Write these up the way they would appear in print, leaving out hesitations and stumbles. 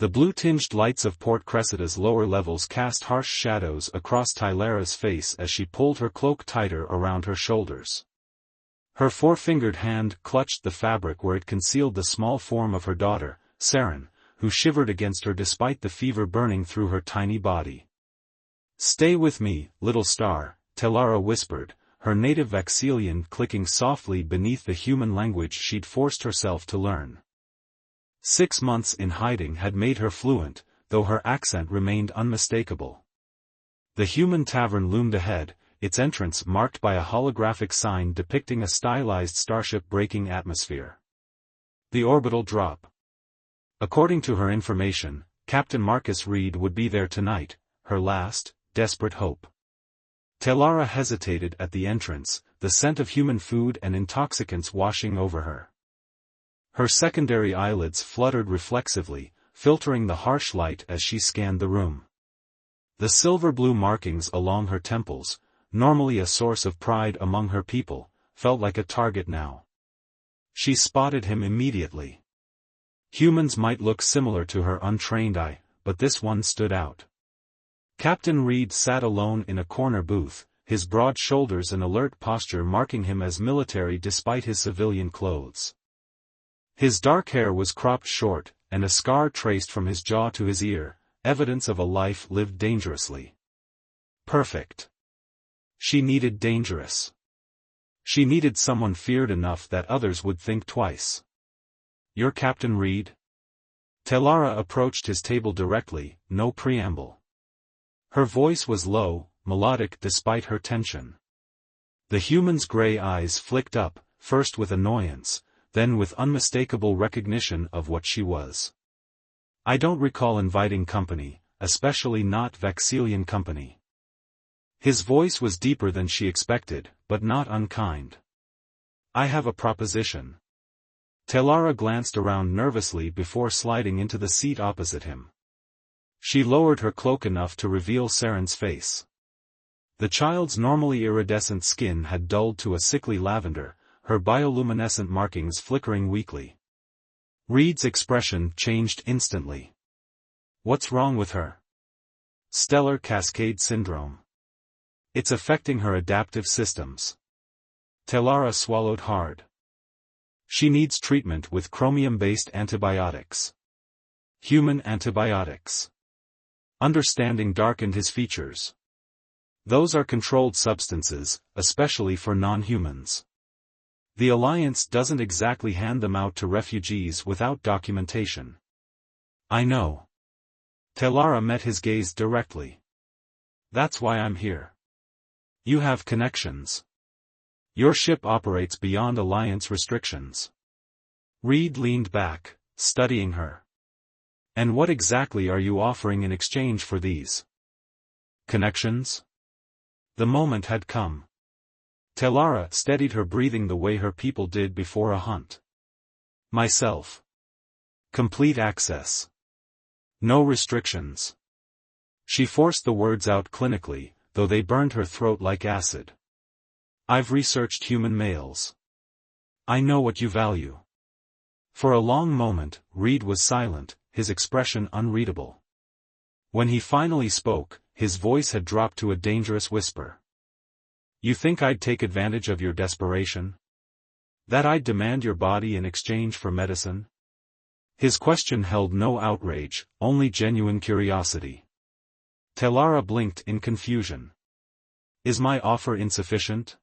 The blue-tinged lights of Port Cressida's lower levels cast harsh shadows across Tylara's face as she pulled her cloak tighter around her shoulders. Her four-fingered hand clutched the fabric where it concealed the small form of her daughter, Saren, who shivered against her despite the fever burning through her tiny body. "Stay with me, little star," Tylara whispered, her native Vaxilian clicking softly beneath the human language she'd forced herself to learn. 6 months in hiding had made her fluent, though her accent remained unmistakable. The human tavern loomed ahead, its entrance marked by a holographic sign depicting a stylized starship breaking atmosphere. The orbital drop. According to her information, Captain Marcus Reed would be there tonight, her last, desperate hope. Tylara hesitated at the entrance, the scent of human food and intoxicants washing over her. Her secondary eyelids fluttered reflexively, filtering the harsh light as she scanned the room. The silver-blue markings along her temples, normally a source of pride among her people, felt like a target now. She spotted him immediately. Humans might look similar to her untrained eye, but this one stood out. Captain Reed sat alone in a corner booth, his broad shoulders and alert posture marking him as military despite his civilian clothes. His dark hair was cropped short, and a scar traced from his jaw to his ear, evidence of a life lived dangerously. Perfect. She needed dangerous. She needed someone feared enough that others would think twice. "You're Captain Reed?" Tylara approached his table directly, no preamble. Her voice was low, melodic despite her tension. The human's gray eyes flicked up, first with annoyance, then with unmistakable recognition of what she was. "I don't recall inviting company, especially not Vaxilian company." His voice was deeper than she expected, but not unkind. "I have a proposition." Tylara glanced around nervously before sliding into the seat opposite him. She lowered her cloak enough to reveal Saren's face. The child's normally iridescent skin had dulled to a sickly lavender, her bioluminescent markings flickering weakly. Reed's expression changed instantly. "What's wrong with her?" "Stellar cascade syndrome. It's affecting her adaptive systems." Tylara swallowed hard. "She needs treatment with chromium-based antibiotics." "Human antibiotics." Understanding darkened his features. "Those are controlled substances, especially for non-humans. The Alliance doesn't exactly hand them out to refugees without documentation." "I know." Tylara met his gaze directly. "That's why I'm here. You have connections. Your ship operates beyond Alliance restrictions." Reed leaned back, studying her. "And what exactly are you offering in exchange for these connections?" The moment had come. Tylara steadied her breathing the way her people did before a hunt. "Myself. Complete access. No restrictions." She forced the words out clinically, though they burned her throat like acid. "I've researched human males. I know what you value." For a long moment, Reed was silent, his expression unreadable. When he finally spoke, his voice had dropped to a dangerous whisper. "You think I'd take advantage of your desperation? That I'd demand your body in exchange for medicine?" His question held no outrage, only genuine curiosity. Tylara blinked in confusion. "Is my offer insufficient?"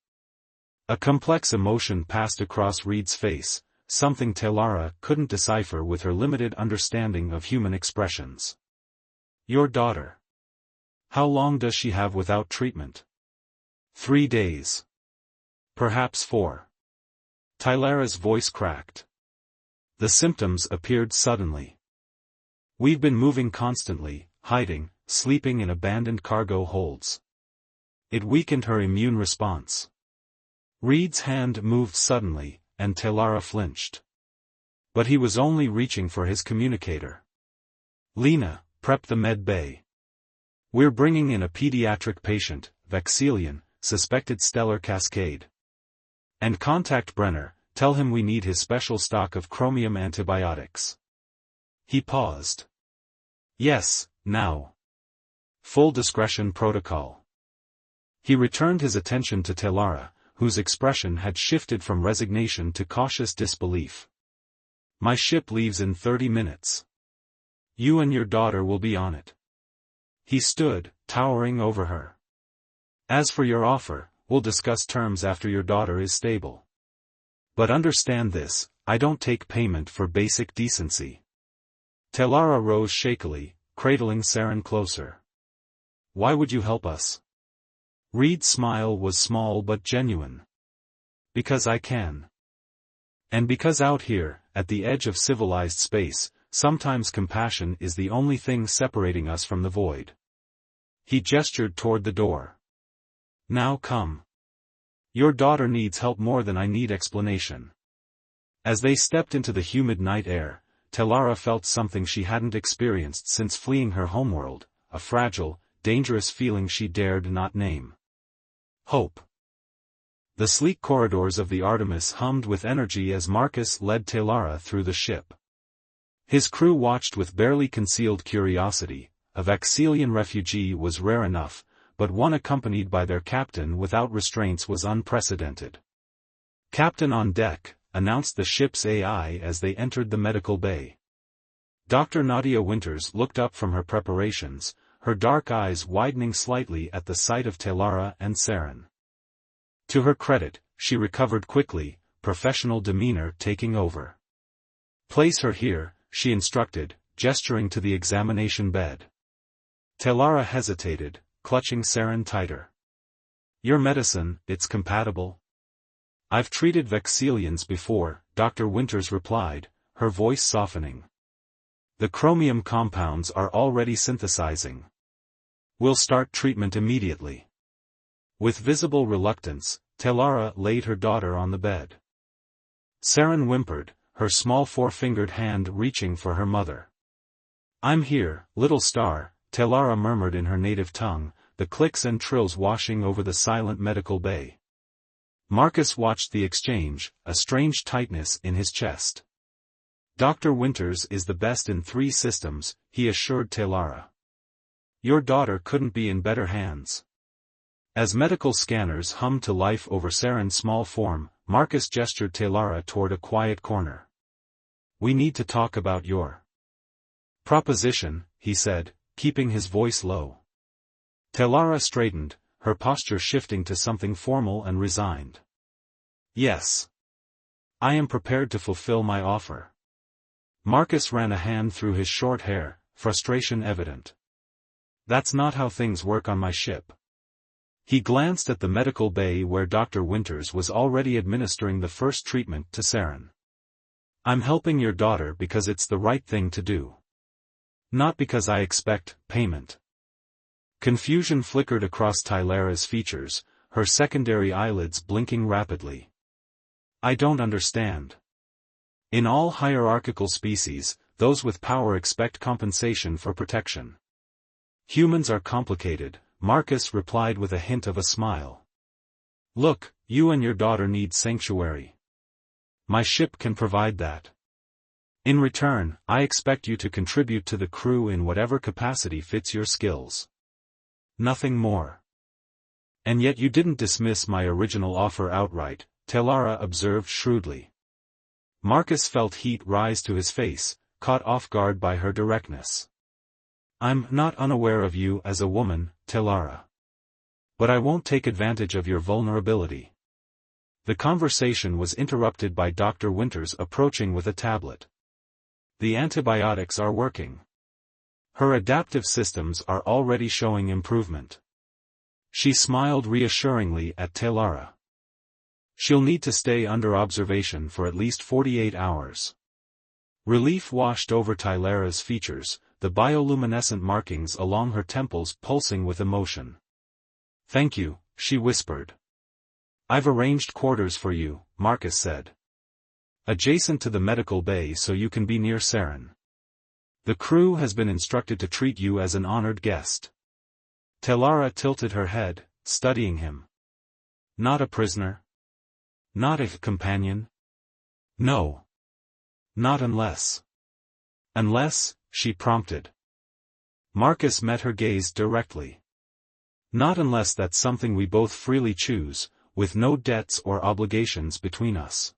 A complex emotion passed across Reed's face, something Tylara couldn't decipher with her limited understanding of human expressions. "Your daughter. How long does she have without treatment?" 3 days. Perhaps 4. Tylara's voice cracked. The symptoms appeared suddenly. "We've been moving constantly, hiding, sleeping in abandoned cargo holds." It weakened her immune response. Reed's hand moved suddenly, and Tylara flinched. But he was only reaching for his communicator. "Lena, prep the med bay. We're bringing in a pediatric patient, Vaxilian, suspected stellar cascade. And contact Brenner, tell him we need his special stock of chromium antibiotics." He paused. Yes, now. Full discretion protocol. He returned his attention to Telara, whose expression had shifted from resignation to cautious disbelief. My ship leaves in 30 minutes. You and your daughter will be on it. He stood, towering over her. As for your offer, we'll discuss terms after your daughter is stable. But understand this, I don't take payment for basic decency. Telara rose shakily, cradling Saren closer. Why would you help us? Reed's smile was small but genuine. Because I can. And because out here, at the edge of civilized space, sometimes compassion is the only thing separating us from the void. He gestured toward the door. Now come. Your daughter needs help more than I need explanation. As they stepped into the humid night air, Telara felt something she hadn't experienced since fleeing her homeworld, a fragile, dangerous feeling she dared not name. Hope. The sleek corridors of the Artemis hummed with energy as Marcus led Telara through the ship. His crew watched with barely concealed curiosity. A Vaxilian refugee was rare enough, but one accompanied by their captain without restraints was unprecedented. Captain on deck, announced the ship's AI as they entered the medical bay. Dr. Nadia Winters looked up from her preparations, her dark eyes widening slightly at the sight of Telara and Saren. To her credit, she recovered quickly, professional demeanor taking over. Place her here, she instructed, gesturing to the examination bed. Telara hesitated, clutching Saren tighter. Your medicine, it's compatible? I've treated Vexilians before, Dr. Winters replied, her voice softening. The chromium compounds are already synthesizing. We'll start treatment immediately. With visible reluctance, Telara laid her daughter on the bed. Saren whimpered, her small four-fingered hand reaching for her mother. I'm here, little star, Telara murmured in her native tongue, the clicks and trills washing over the silent medical bay. Marcus watched the exchange, a strange tightness in his chest. Dr. Winters is the best in 3 systems, he assured Telara. Your daughter couldn't be in better hands. As medical scanners hummed to life over Saren's small form, Marcus gestured Telara toward a quiet corner. We need to talk about your proposition, he said, keeping his voice low. Telara straightened, her posture shifting to something formal and resigned. Yes. I am prepared to fulfill my offer. Marcus ran a hand through his short hair, frustration evident. That's not how things work on my ship. He glanced at the medical bay where Dr. Winters was already administering the first treatment to Saren. I'm helping your daughter because it's the right thing to do. Not because I expect payment. Confusion flickered across Tylara's features, her secondary eyelids blinking rapidly. I don't understand. In all hierarchical species, those with power expect compensation for protection. Humans are complicated, Marcus replied with a hint of a smile. Look, you and your daughter need sanctuary. My ship can provide that. In return, I expect you to contribute to the crew in whatever capacity fits your skills. Nothing more. And yet you didn't dismiss my original offer outright, Telara observed shrewdly. Marcus felt heat rise to his face, caught off guard by her directness. I'm not unaware of you as a woman, Telara. But I won't take advantage of your vulnerability. The conversation was interrupted by Dr. Winters approaching with a tablet. The antibiotics are working. Her adaptive systems are already showing improvement. She smiled reassuringly at Telara. She'll need to stay under observation for at least 48 hours. Relief washed over Tylara's features, the bioluminescent markings along her temples pulsing with emotion. Thank you, she whispered. I've arranged quarters for you, Marcus said. Adjacent to the medical bay so you can be near Saren. The crew has been instructed to treat you as an honored guest. Telara tilted her head, studying him. Not a prisoner? Not a companion? No. Not unless. Unless, she prompted. Marcus met her gaze directly. Not unless that's something we both freely choose, with no debts or obligations between us.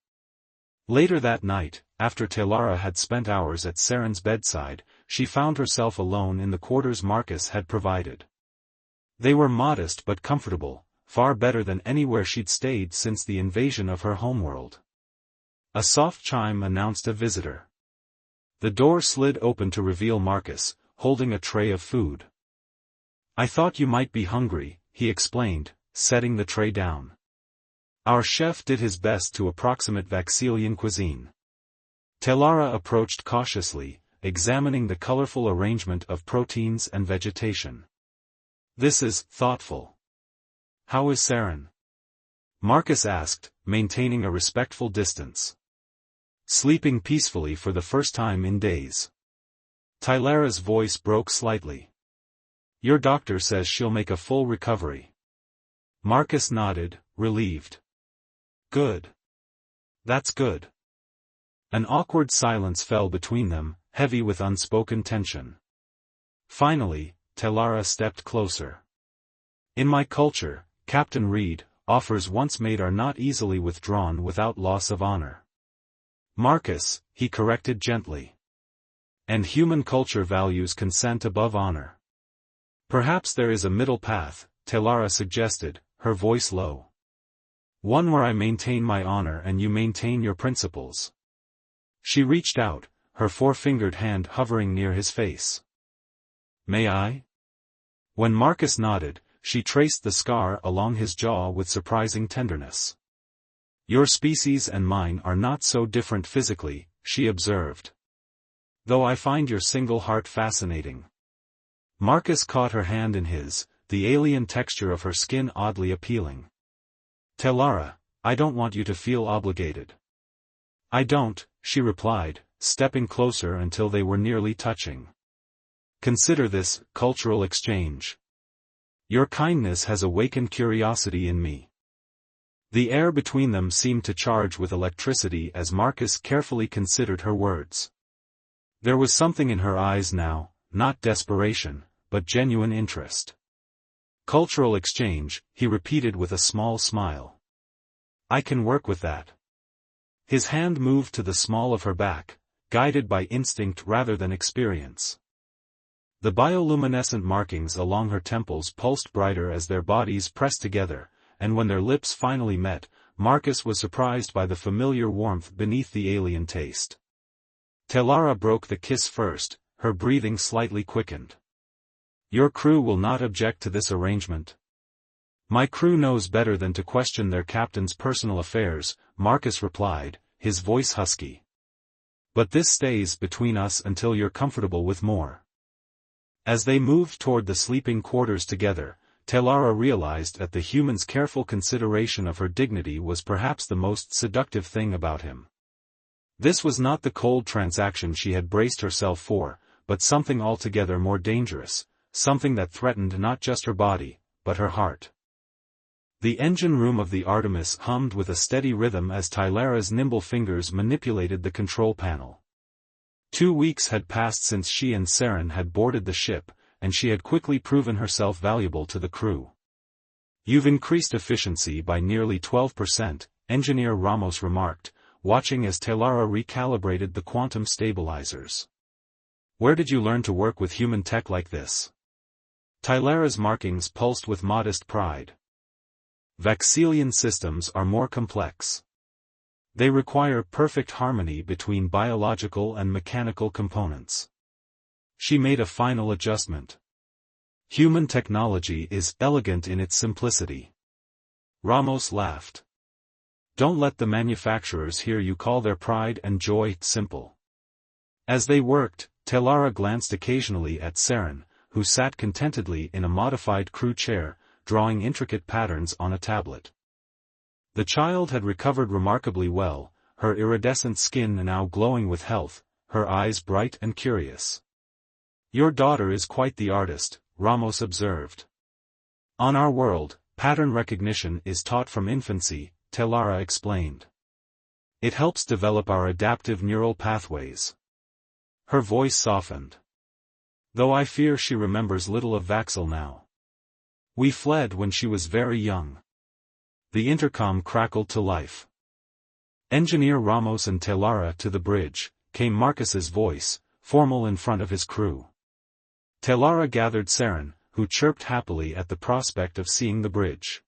Later that night, after Talara had spent hours at Saren's bedside, she found herself alone in the quarters Marcus had provided. They were modest but comfortable, far better than anywhere she'd stayed since the invasion of her homeworld. A soft chime announced a visitor. The door slid open to reveal Marcus, holding a tray of food. "I thought you might be hungry," he explained, setting the tray down. Our chef did his best to approximate Vaxilian cuisine. Talara approached cautiously, examining the colorful arrangement of proteins and vegetation. "This is thoughtful. How is Saren?" Marcus asked, maintaining a respectful distance. "Sleeping peacefully for the first time in days." Tylara's voice broke slightly. "Your doctor says she'll make a full recovery." Marcus nodded, relieved. "Good. That's good." An awkward silence fell between them, heavy with unspoken tension. Finally, Talara stepped closer. "In my culture, Captain Reed, offers once made are not easily withdrawn without loss of honor." "Marcus," he corrected gently. "And human culture values consent above honor." "Perhaps there is a middle path," Talara suggested, her voice low. "One where I maintain my honor and you maintain your principles." She reached out, her four-fingered hand hovering near his face. "May I?" When Marcus nodded, she traced the scar along his jaw with surprising tenderness. "Your species and mine are not so different physically," she observed. "Though I find your single heart fascinating." Marcus caught her hand in his, the alien texture of her skin oddly appealing. "Talara, I don't want you to feel obligated." "I don't," she replied, stepping closer until they were nearly touching. "Consider this cultural exchange. Your kindness has awakened curiosity in me." The air between them seemed to charge with electricity as Marcus carefully considered her words. There was something in her eyes now, not desperation, but genuine interest. "Cultural exchange," he repeated with a small smile. "I can work with that." His hand moved to the small of her back, guided by instinct rather than experience. The bioluminescent markings along her temples pulsed brighter as their bodies pressed together, and when their lips finally met, Marcus was surprised by the familiar warmth beneath the alien taste. Talara broke the kiss first, her breathing slightly quickened. "Your crew will not object to this arrangement." "My crew knows better than to question their captain's personal affairs," Marcus replied, his voice husky. "But this stays between us until you're comfortable with more." As they moved toward the sleeping quarters together, Talara realized that the human's careful consideration of her dignity was perhaps the most seductive thing about him. This was not the cold transaction she had braced herself for, but something altogether more dangerous, something that threatened not just her body, but her heart. The engine room of the Artemis hummed with a steady rhythm as Tylara's nimble fingers manipulated the control panel. 2 weeks had passed since she and Saren had boarded the ship, and she had quickly proven herself valuable to the crew. "You've increased efficiency by nearly 12%, Engineer Ramos remarked, watching as Talara recalibrated the quantum stabilizers. "Where did you learn to work with human tech like this?" Tylara's markings pulsed with modest pride. "Vaxilian systems are more complex. They require perfect harmony between biological and mechanical components." She made a final adjustment. "Human technology is elegant in its simplicity." Ramos laughed. "Don't let the manufacturers hear you call their pride and joy simple." As they worked, Talara glanced occasionally at Saren, who sat contentedly in a modified crew chair, drawing intricate patterns on a tablet. The child had recovered remarkably well, her iridescent skin now glowing with health, her eyes bright and curious. "Your daughter is quite the artist," Ramos observed. "On our world, pattern recognition is taught from infancy," Talara explained. "It helps develop our adaptive neural pathways." Her voice softened. Though I fear she remembers little of Vaxel now. We fled when she was very young. The intercom crackled to life. Engineer Ramos and Telara to the bridge, came Marcus's voice, formal in front of his crew. Telara gathered Saren, who chirped happily at the prospect of seeing the bridge.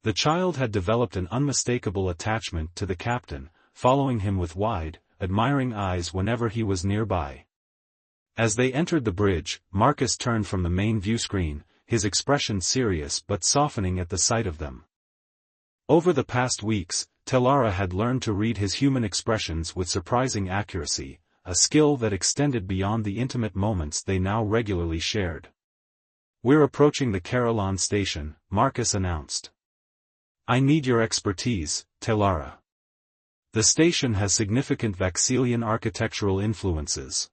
The child had developed an unmistakable attachment to the captain, following him with wide, admiring eyes whenever he was nearby. As they entered the bridge, Marcus turned from the main view screen, his expression serious but softening at the sight of them. Over the past weeks, Telara had learned to read his human expressions with surprising accuracy, a skill that extended beyond the intimate moments they now regularly shared. "We're approaching the Carillon station," Marcus announced. "I need your expertise, Telara. The station has significant Vaxelian architectural influences."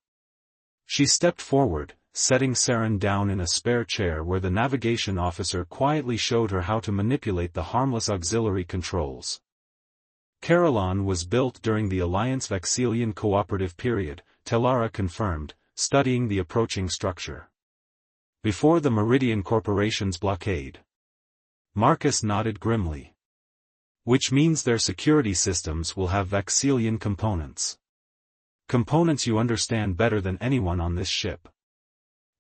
She stepped forward, setting Saren down in a spare chair where the navigation officer quietly showed her how to manipulate the harmless auxiliary controls. Carillon was built during the Alliance Vaxelian cooperative period, Telara confirmed, studying the approaching structure. "Before the Meridian Corporation's blockade." Marcus nodded grimly. "Which means their security systems will have Vaxelian components. Components you understand better than anyone on this ship."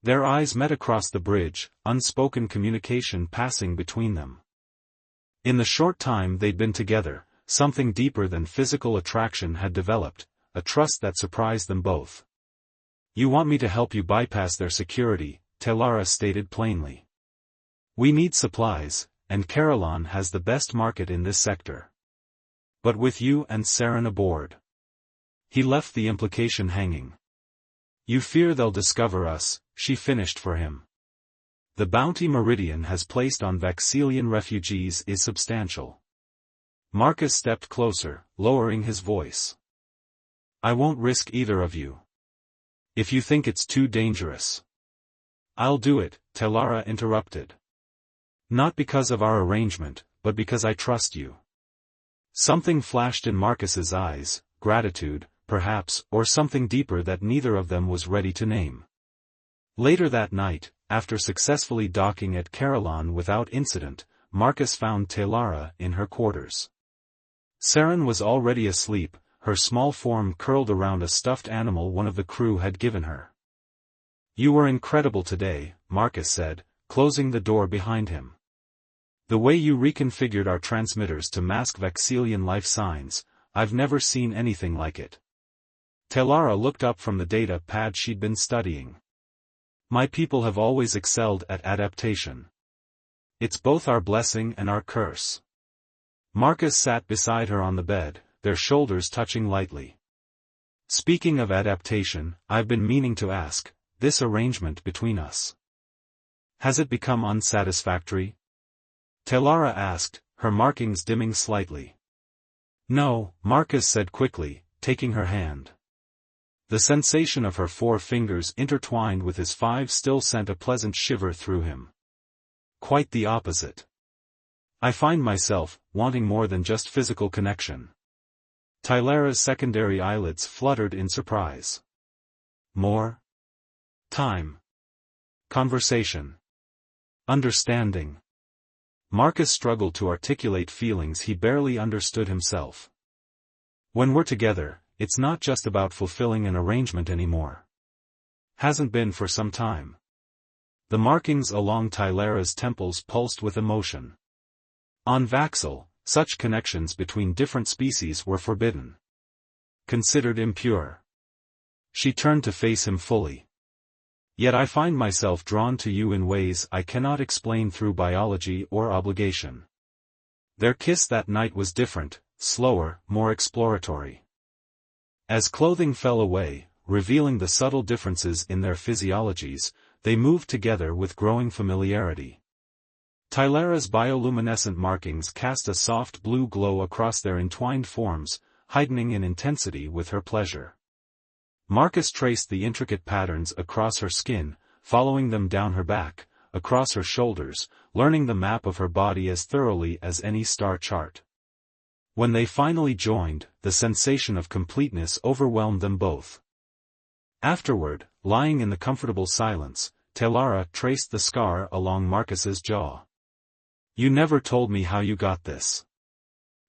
Their eyes met across the bridge, unspoken communication passing between them. In the short time they'd been together, something deeper than physical attraction had developed, a trust that surprised them both. "You want me to help you bypass their security," Telara stated plainly. "We need supplies, and Carillon has the best market in this sector. But with you and Saren aboard." He left the implication hanging. "You fear they'll discover us," she finished for him. "The bounty Meridian has placed on Vaxelian refugees is substantial." Marcus stepped closer, lowering his voice. "I won't risk either of you. If you think it's too dangerous." "I'll do it," Telara interrupted. "Not because of our arrangement, but because I trust you." Something flashed in Marcus's eyes, gratitude, perhaps, or something deeper that neither of them was ready to name. Later that night, after successfully docking at Carillon without incident, Marcus found Telara in her quarters. Saren was already asleep, her small form curled around a stuffed animal one of the crew had given her. "You were incredible today," Marcus said, closing the door behind him. "The way you reconfigured our transmitters to mask Vaxelian life signs, I've never seen anything like it." Telara looked up from the data pad she'd been studying. "My people have always excelled at adaptation. It's both our blessing and our curse." Marcus sat beside her on the bed, their shoulders touching lightly. "Speaking of adaptation, I've been meaning to ask, this arrangement between us. Has it become unsatisfactory?" Telara asked, her markings dimming slightly. "No," Marcus said quickly, taking her hand. The sensation of her 4 fingers intertwined with his 5 still sent a pleasant shiver through him. "Quite the opposite. I find myself wanting more than just physical connection." Tylara's secondary eyelids fluttered in surprise. "More? Time. Conversation. Understanding." Marcus struggled to articulate feelings he barely understood himself. "When we're together, it's not just about fulfilling an arrangement anymore. Hasn't been for some time." The markings along Tylara's temples pulsed with emotion. On Vaxel, such connections between different species were forbidden. Considered impure. She turned to face him fully. "Yet I find myself drawn to you in ways I cannot explain through biology or obligation." Their kiss that night was different, slower, more exploratory. As clothing fell away, revealing the subtle differences in their physiologies, they moved together with growing familiarity. Tylara's bioluminescent markings cast a soft blue glow across their entwined forms, heightening in intensity with her pleasure. Marcus traced the intricate patterns across her skin, following them down her back, across her shoulders, learning the map of her body as thoroughly as any star chart. When they finally joined, the sensation of completeness overwhelmed them both. Afterward, Lying in the comfortable silence, Talara traced the scar along Marcus's jaw. You never told me how you got this.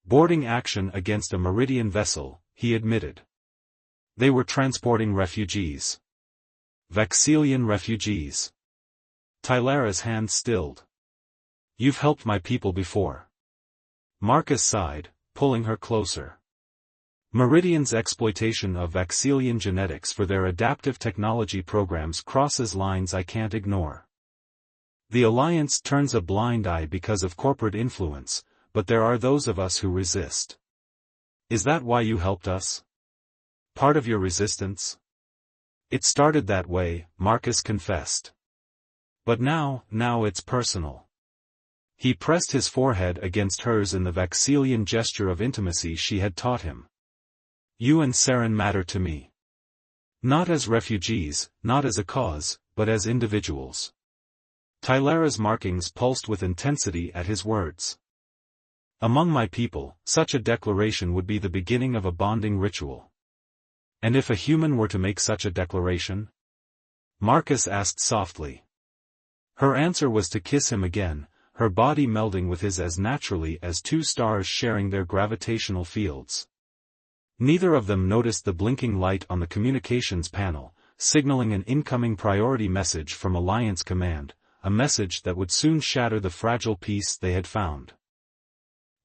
Boarding action against a Meridian vessel, he admitted. They were transporting refugees. Vaxilian refugees. Tylara's hand stilled. You've helped my people before. Marcus sighed, pulling her closer. Meridian's exploitation of Vaxilian genetics for their adaptive technology programs crosses lines I can't ignore. The Alliance turns a blind eye because of corporate influence, but there are those of us who resist. Is that why you helped us? Part of your resistance? It started that way, Marcus confessed. But now it's personal. He pressed his forehead against hers in the Vaxilian gesture of intimacy she had taught him. You and Saren matter to me. Not as refugees, not as a cause, but as individuals. Tylara's markings pulsed with intensity at his words. Among my people, such a declaration would be the beginning of a bonding ritual. And if a human were to make such a declaration? Marcus asked softly. Her answer was to kiss him again, her body melding with his as naturally as two stars sharing their gravitational fields. Neither of them noticed the blinking light on the communications panel, signaling an incoming priority message from Alliance Command, a message that would soon shatter the fragile peace they had found.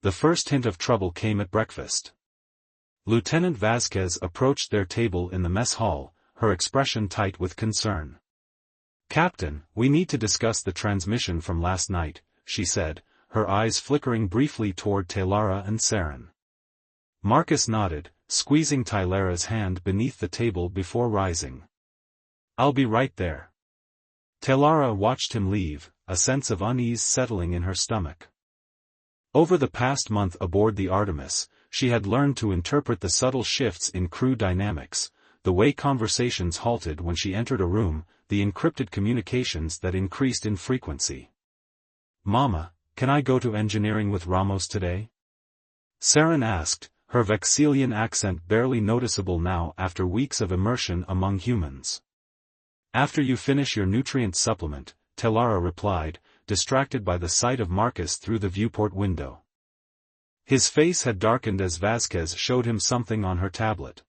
The first hint of trouble came at breakfast. Lieutenant Vasquez approached their table in the mess hall, her expression tight with concern. Captain, we need to discuss the transmission from last night, she said, her eyes flickering briefly toward Talara and Saren. Marcus nodded, squeezing Tylara's hand beneath the table before rising. I'll be right there. Talara watched him leave, a sense of unease settling in her stomach. Over the past month aboard the Artemis, she had learned to interpret the subtle shifts in crew dynamics, the way conversations halted when she entered a room, the encrypted communications that increased in frequency. Mama, can I go to engineering with Ramos today? Saren asked, her Vaxilian accent barely noticeable now after weeks of immersion among humans. After you finish your nutrient supplement, Talara replied, distracted by the sight of Marcus through the viewport window. His face had darkened as Vasquez showed him something on her tablet.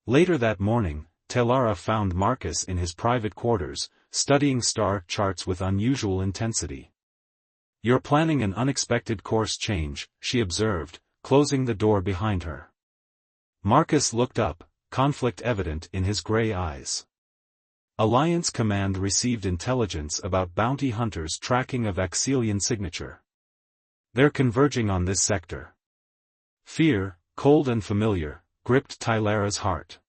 Later that morning, Talara found Marcus in his private quarters, studying star charts with unusual intensity. You're planning an unexpected course change, she observed, closing the door behind her. Marcus looked up, conflict evident in his gray eyes. Alliance Command received intelligence about bounty hunters tracking a Vaxilian signature. They're converging on this sector. Fear, cold and familiar, gripped Tylara's heart.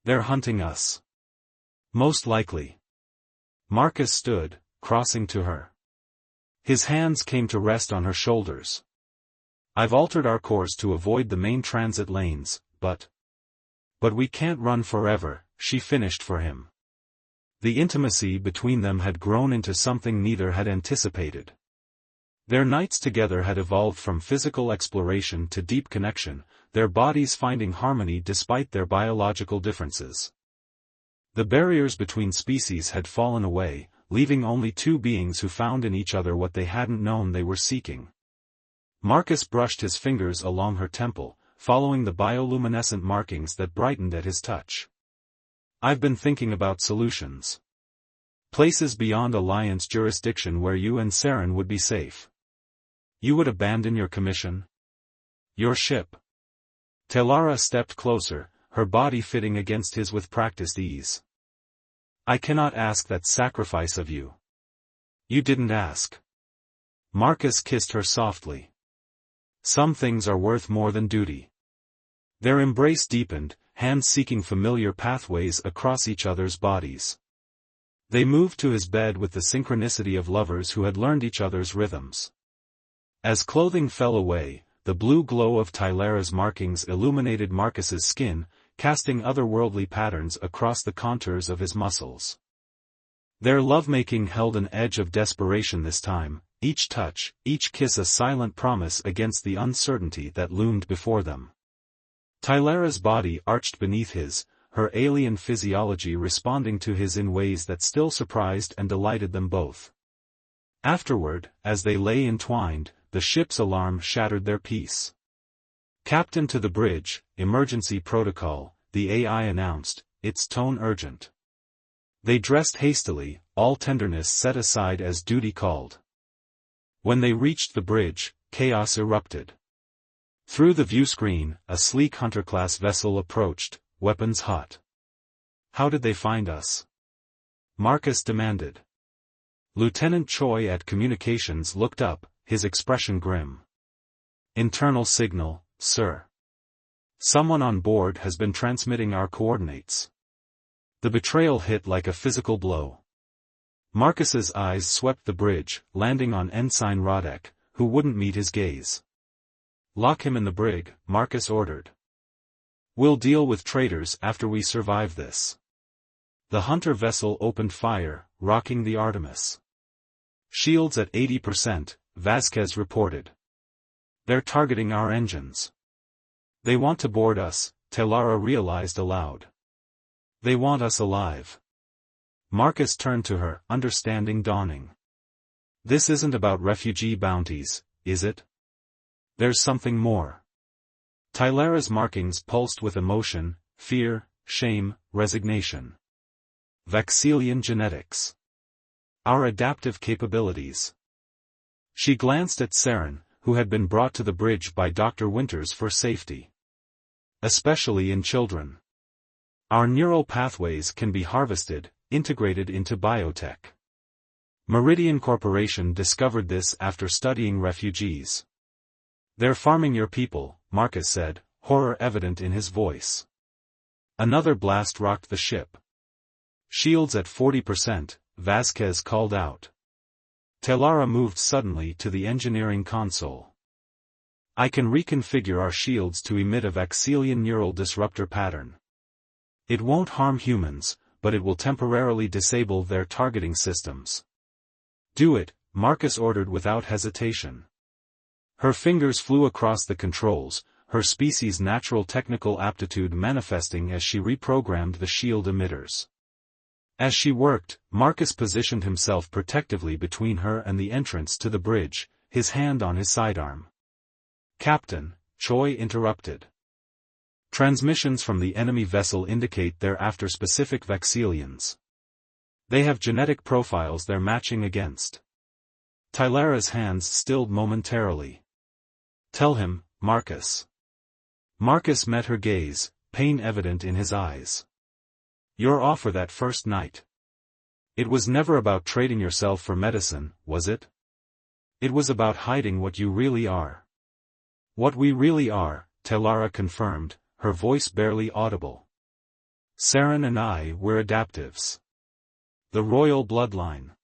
They're hunting us. Most likely. Marcus stood, crossing to her. His hands came to rest on her shoulders. I've altered our course to avoid the main transit lanes, but we can't run forever, she finished for him. The intimacy between them had grown into something neither had anticipated. Their nights together had evolved from physical exploration to deep connection, their bodies finding harmony despite their biological differences. The barriers between species had fallen away, leaving only two beings who found in each other what they hadn't known they were seeking. Marcus brushed his fingers along her temple, following the bioluminescent markings that brightened at his touch. I've been thinking about solutions. Places beyond Alliance jurisdiction where you and Saren would be safe. You would abandon your commission? Your ship? Talara stepped closer, her body fitting against his with practiced ease. I cannot ask that sacrifice of you. You didn't ask. Marcus kissed her softly. Some things are worth more than duty. Their embrace deepened, hands seeking familiar pathways across each other's bodies. They moved to his bed with the synchronicity of lovers who had learned each other's rhythms. As clothing fell away, the blue glow of Tylara's markings illuminated Marcus's skin, casting otherworldly patterns across the contours of his muscles. Their lovemaking held an edge of desperation this time, each touch, each kiss a silent promise against the uncertainty that loomed before them. Tylara's body arched beneath his, her alien physiology responding to his in ways that still surprised and delighted them both. Afterward, as they lay entwined, the ship's alarm shattered their peace. "Captain to the bridge, emergency protocol," the AI announced, its tone urgent. They dressed hastily, all tenderness set aside as duty called. When they reached the bridge, chaos erupted. Through the viewscreen, a sleek Hunter-class vessel approached, weapons hot. "How did they find us?" Marcus demanded. Lieutenant Choi at Communications looked up, his expression grim. "Internal signal, sir. Someone on board has been transmitting our coordinates." The betrayal hit like a physical blow. Marcus's eyes swept the bridge, landing on Ensign Rodek, who wouldn't meet his gaze. "Lock him in the brig," Marcus ordered. "We'll deal with traitors after we survive this." The Hunter vessel opened fire, rocking the Artemis. "Shields at 80%, Vasquez reported. "They're targeting our engines." "They want to board us," Telara realized aloud. "They want us alive." Marcus turned to her, understanding dawning. "This isn't about refugee bounties, is it? There's something more." Tylara's markings pulsed with emotion, fear, shame, resignation. "Vaxilian genetics. Our adaptive capabilities." She glanced at Saren, who had been brought to the bridge by Dr. Winters for safety. "Especially in children. Our neural pathways can be harvested, integrated into biotech. Meridian Corporation discovered this after studying refugees." "They're farming your people," Marcus said, horror evident in his voice. Another blast rocked the ship. "Shields at 40%, Vasquez called out. Telara moved suddenly to the engineering console. "I can reconfigure our shields to emit a Vaxilian neural disruptor pattern. It won't harm humans, but it will temporarily disable their targeting systems." "Do it," Marcus ordered without hesitation. Her fingers flew across the controls, her species' natural technical aptitude manifesting as she reprogrammed the shield emitters. As she worked, Marcus positioned himself protectively between her and the entrance to the bridge, his hand on his sidearm. "Captain," Choi interrupted. "Transmissions from the enemy vessel indicate they're after specific Vaxilians. They have genetic profiles they're matching against." Tylara's hands stilled momentarily. "Tell him, Marcus." Marcus met her gaze, pain evident in his eyes. "Your offer that first night. It was never about trading yourself for medicine, was it? It was about hiding what you really are." "What we really are," Telara confirmed, her voice barely audible. "Saren and I were adaptives. The royal bloodline.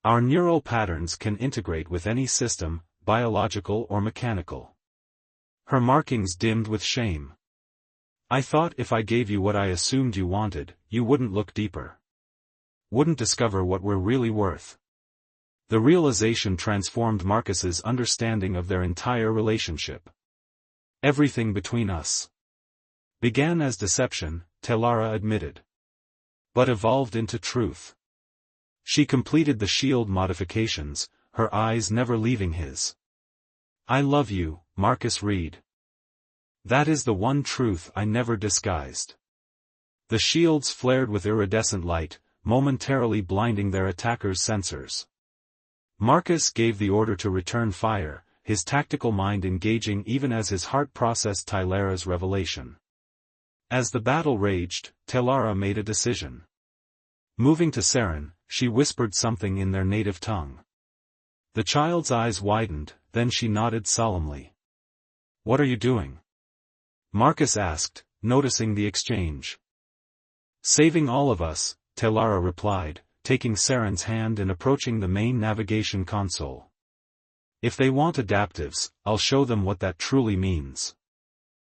Our neural patterns can integrate with any system, biological or mechanical." Her markings dimmed with shame. "I thought if I gave you what I assumed you wanted, you wouldn't look deeper. Wouldn't discover what we're really worth." The realization transformed Marcus's understanding of their entire relationship. "Everything between us began as deception," Telara admitted. "But evolved into truth." She completed the shield modifications, her eyes never leaving his. "I love you, Marcus Reed. That is the one truth I never disguised." The shields flared with iridescent light, momentarily blinding their attackers' sensors. Marcus gave the order to return fire, his tactical mind engaging even as his heart processed Tylara's revelation. As the battle raged, Telara made a decision. Moving to Saren, she whispered something in their native tongue. The child's eyes widened, then she nodded solemnly. "What are you doing?" Marcus asked, noticing the exchange. "Saving all of us," Telara replied, taking Saren's hand and approaching the main navigation console. "If they want adaptives, I'll show them what that truly means."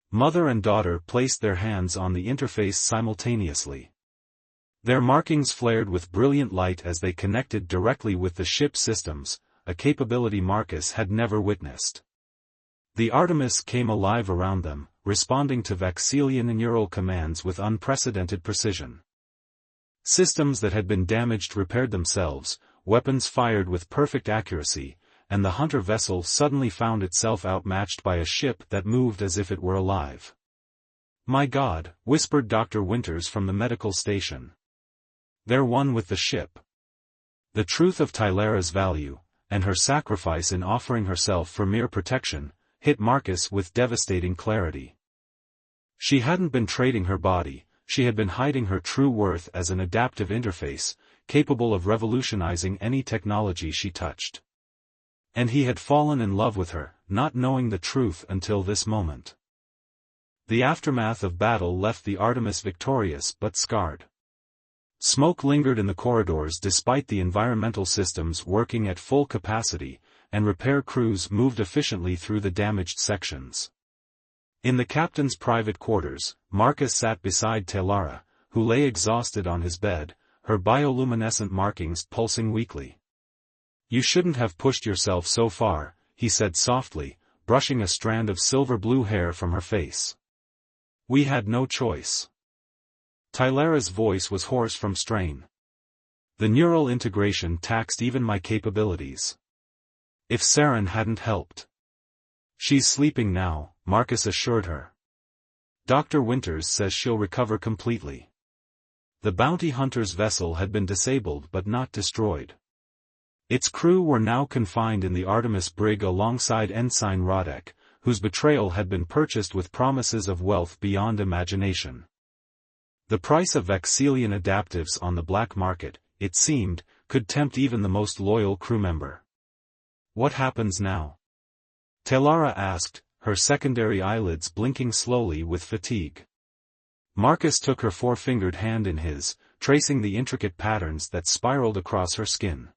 Mother and daughter placed their hands on the interface simultaneously. Their markings flared with brilliant light as they connected directly with the ship systems, a capability Marcus had never witnessed. The Artemis came alive around them, responding to Vaxilian neural commands with unprecedented precision. Systems that had been damaged repaired themselves, weapons fired with perfect accuracy, and the hunter vessel suddenly found itself outmatched by a ship that moved as if it were alive. "My God," whispered Dr. Winters from the medical station. "They're one with the ship." The truth of Tylara's value, and her sacrifice in offering herself for mere protection, hit Marcus with devastating clarity. She hadn't been trading her body, she had been hiding her true worth as an adaptive interface, capable of revolutionizing any technology she touched. And he had fallen in love with her, not knowing the truth until this moment. The aftermath of battle left the Artemis victorious but scarred. Smoke lingered in the corridors despite the environmental systems working at full capacity, and repair crews moved efficiently through the damaged sections. In the captain's private quarters, Marcus sat beside Tylara, who lay exhausted on his bed, her bioluminescent markings pulsing weakly. "You shouldn't have pushed yourself so far," he said softly, brushing a strand of silver-blue hair from her face. "We had no choice." Tylara's voice was hoarse from strain. "The neural integration taxed even my capabilities. If Saren hadn't helped." "She's sleeping now," Marcus assured her. "Dr. Winters says she'll recover completely." The bounty hunter's vessel had been disabled but not destroyed. Its crew were now confined in the Artemis brig alongside Ensign Rodek, whose betrayal had been purchased with promises of wealth beyond imagination. The price of Vaxilian adaptives on the black market, it seemed, could tempt even the most loyal crew member. "What happens now?" Tylara asked, her secondary eyelids blinking slowly with fatigue. Marcus took her four-fingered hand in his, tracing the intricate patterns that spiraled across her skin.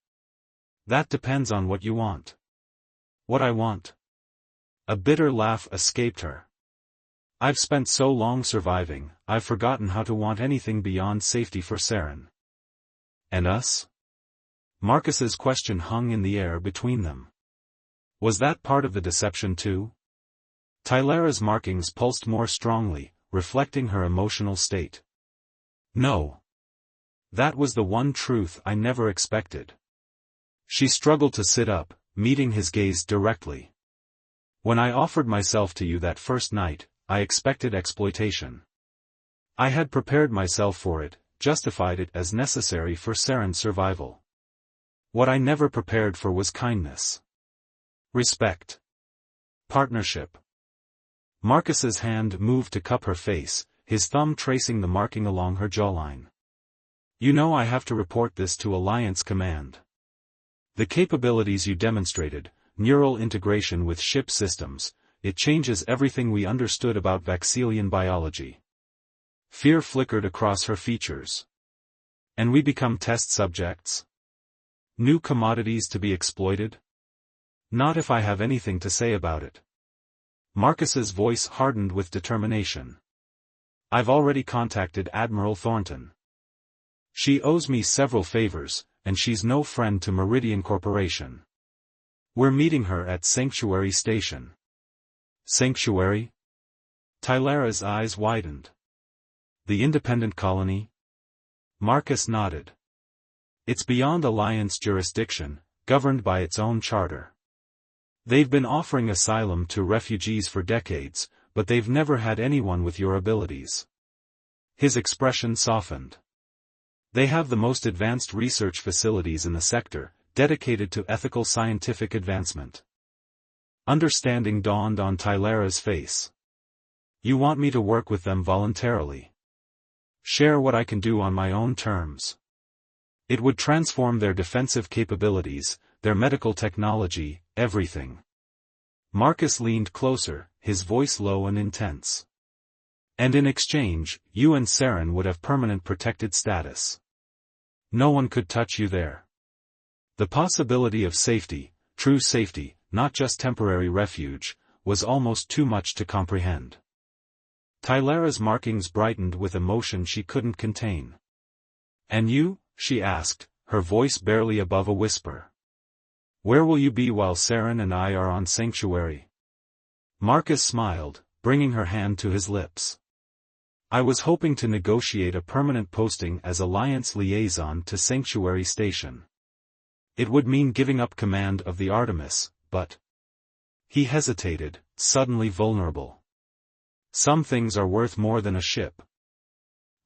"That depends on what you want." "What I want?" A bitter laugh escaped her. "I've spent so long surviving, I've forgotten how to want anything beyond safety for Saren." "And us?" Marcus's question hung in the air between them. Was that part of the deception too? Tylara's markings pulsed more strongly, reflecting her emotional state. "No. That was the one truth I never expected." She struggled to sit up, meeting his gaze directly. "When I offered myself to you that first night, I expected exploitation. I had prepared myself for it, justified it as necessary for Saren's survival. What I never prepared for was kindness. Respect. Partnership." Marcus's hand moved to cup her face, his thumb tracing the marking along her jawline. "You know I have to report this to Alliance Command. The capabilities you demonstrated, neural integration with ship systems, it changes everything we understood about Vaxilian biology." Fear flickered across her features. "And we become test subjects? New commodities to be exploited?" "Not if I have anything to say about it." Marcus's voice hardened with determination. "I've already contacted Admiral Thornton. She owes me several favors, and she's no friend to Meridian Corporation. We're meeting her at Sanctuary Station." "Sanctuary?" Tylara's eyes widened. "The independent colony?" Marcus nodded. "It's beyond Alliance jurisdiction, governed by its own charter. They've been offering asylum to refugees for decades, but they've never had anyone with your abilities." His expression softened. "They have the most advanced research facilities in the sector, dedicated to ethical scientific advancement." Understanding dawned on Tylara's face. "You want me to work with them voluntarily? Share what I can do on my own terms? It would transform their defensive capabilities, their medical technology, everything." Marcus leaned closer, his voice low and intense. "And in exchange, you and Saren would have permanent protected status. No one could touch you there. The possibility of safety, true safety, not just temporary refuge, was almost too much to comprehend." Tylara's markings brightened with emotion she couldn't contain. "And you?" she asked, her voice barely above a whisper. "Where will you be while Saren and I are on Sanctuary?" Marcus smiled, bringing her hand to his lips. I was hoping to negotiate a permanent posting as Alliance liaison to Sanctuary Station. It would mean giving up command of the Artemis, but... He hesitated, suddenly vulnerable. Some things are worth more than a ship.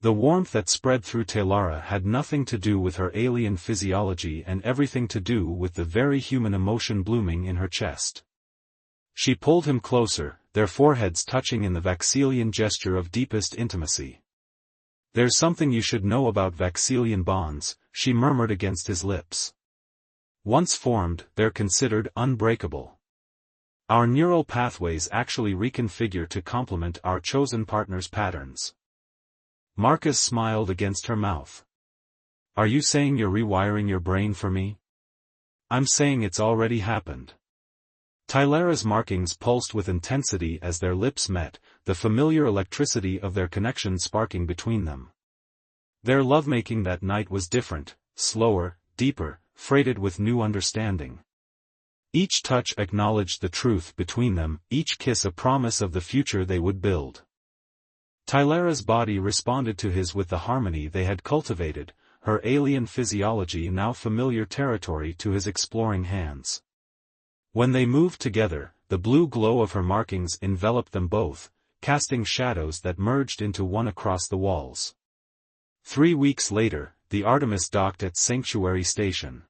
The warmth that spread through Telara had nothing to do with her alien physiology and everything to do with the very human emotion blooming in her chest. She pulled him closer, their foreheads touching in the Vaxilian gesture of deepest intimacy. "There's something you should know about Vaxilian bonds," she murmured against his lips. "Once formed, they're considered unbreakable. Our neural pathways actually reconfigure to complement our chosen partner's patterns." Marcus smiled against her mouth. "Are you saying you're rewiring your brain for me?" "I'm saying it's already happened." Tylara's markings pulsed with intensity as their lips met, the familiar electricity of their connection sparking between them. Their lovemaking that night was different, slower, deeper, freighted with new understanding. Each touch acknowledged the truth between them, each kiss a promise of the future they would build. Tylara's body responded to his with the harmony they had cultivated, her alien physiology now familiar territory to his exploring hands. When they moved together, the blue glow of her markings enveloped them both, casting shadows that merged into one across the walls. 3 weeks later, the Artemis docked at Sanctuary Station.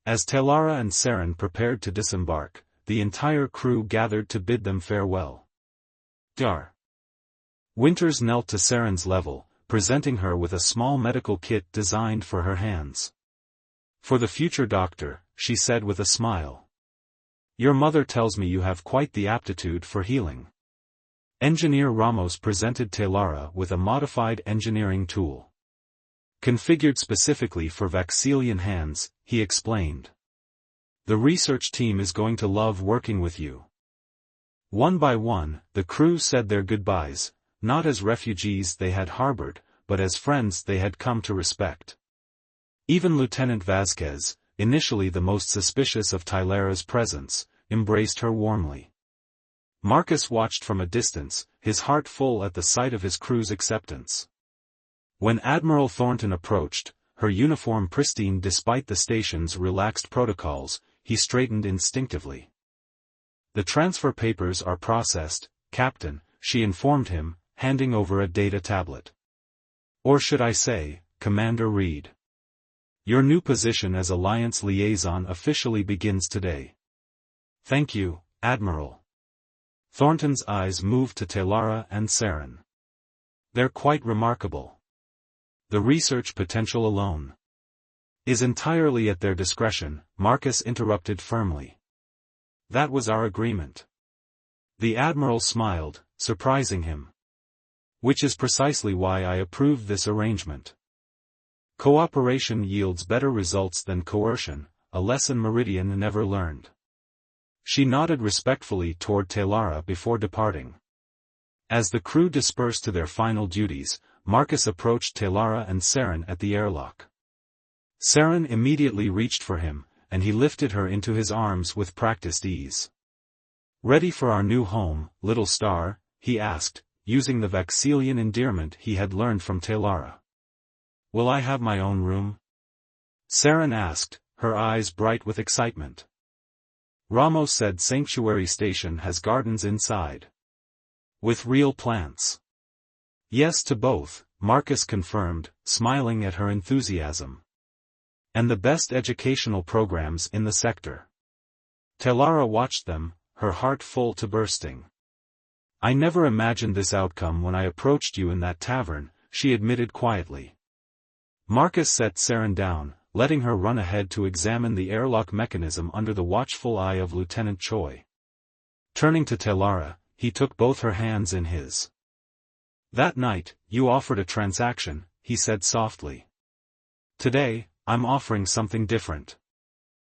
As Telara and Saren prepared to disembark, the entire crew gathered to bid them farewell. Dar. Winters knelt to Saren's level, presenting her with a small medical kit designed for her hands. "For the future doctor," she said with a smile. "Your mother tells me you have quite the aptitude for healing." Engineer Ramos presented Telara with a modified engineering tool. "Configured specifically for Vaxilian hands," he explained. "The research team is going to love working with you." One by one, the crew said their goodbyes, not as refugees they had harbored, but as friends they had come to respect. Even Lieutenant Vasquez, initially the most suspicious of Tylara's presence, embraced her warmly. Marcus watched from a distance, his heart full at the sight of his crew's acceptance. When Admiral Thornton approached, her uniform pristine despite the station's relaxed protocols, he straightened instinctively. "The transfer papers are processed, Captain," she informed him, handing over a data tablet. "Or should I say, Commander Reed. Your new position as Alliance liaison officially begins today." "Thank you, Admiral." Thornton's eyes moved to Telara and Saren. "They're quite remarkable. The research potential alone is entirely at their discretion," Marcus interrupted firmly. "That was our agreement." The Admiral smiled, surprising him. "Which is precisely why I approved this arrangement. Cooperation yields better results than coercion, a lesson Meridian never learned." She nodded respectfully toward Telara before departing. As the crew dispersed to their final duties, Marcus approached Telara and Saren at the airlock. Saren immediately reached for him, and he lifted her into his arms with practiced ease. "Ready for our new home, little star?" he asked, using the Vaxilian endearment he had learned from Telara. "Will I have my own room?" Saren asked, her eyes bright with excitement. Ramos said Sanctuary Station has gardens inside. "With real plants?" "Yes to both," Marcus confirmed, smiling at her enthusiasm. "And the best educational programs in the sector." Telara watched them, her heart full to bursting. "I never imagined this outcome when I approached you in that tavern," she admitted quietly. Marcus set Saren down, letting her run ahead to examine the airlock mechanism under the watchful eye of Lieutenant Choi. Turning to Telara, he took both her hands in his. "That night, you offered a transaction," he said softly. "Today, I'm offering something different."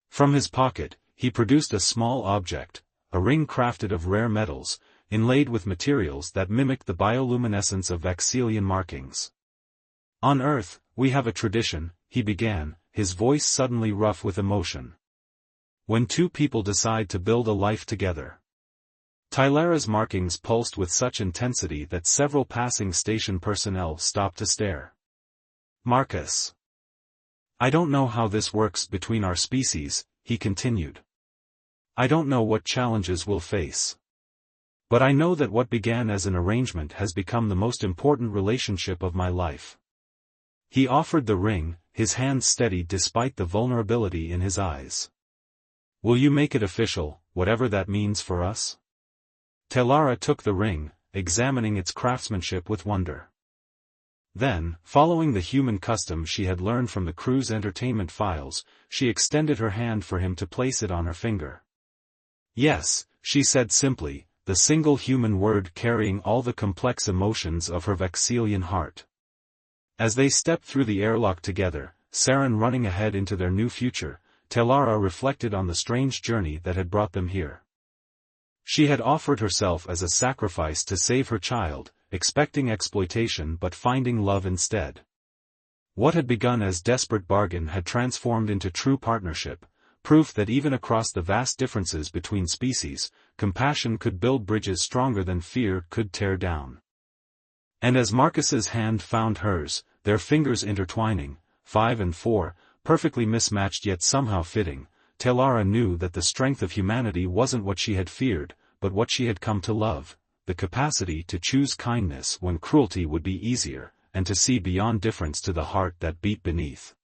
From his pocket, he produced a small object, a ring crafted of rare metals, inlaid with materials that mimicked the bioluminescence of Vaxilian markings. "On Earth, we have a tradition," he began, his voice suddenly rough with emotion. "When two people decide to build a life together, Tylara's markings pulsed with such intensity that several passing station personnel stopped to stare. Marcus. I don't know how this works between our species, he continued. I don't know what challenges we'll face. But I know that what began as an arrangement has become the most important relationship of my life. He offered the ring, his hands steady despite the vulnerability in his eyes. Will you make it official, whatever that means for us? Tylara took the ring, examining its craftsmanship with wonder. Then, following the human custom she had learned from the crew's entertainment files, she extended her hand for him to place it on her finger. Yes, she said simply, the single human word carrying all the complex emotions of her Vexilian heart. As they stepped through the airlock together, Saren running ahead into their new future, Tylara reflected on the strange journey that had brought them here. She had offered herself as a sacrifice to save her child, expecting exploitation but finding love instead. What had begun as desperate bargain had transformed into true partnership, proof that even across the vast differences between species, compassion could build bridges stronger than fear could tear down. And as Marcus's hand found hers, their fingers intertwining, 5 and 4, perfectly mismatched yet somehow fitting, Tylara knew that the strength of humanity wasn't what she had feared, but what she had come to love, the capacity to choose kindness when cruelty would be easier, and to see beyond difference to the heart that beat beneath.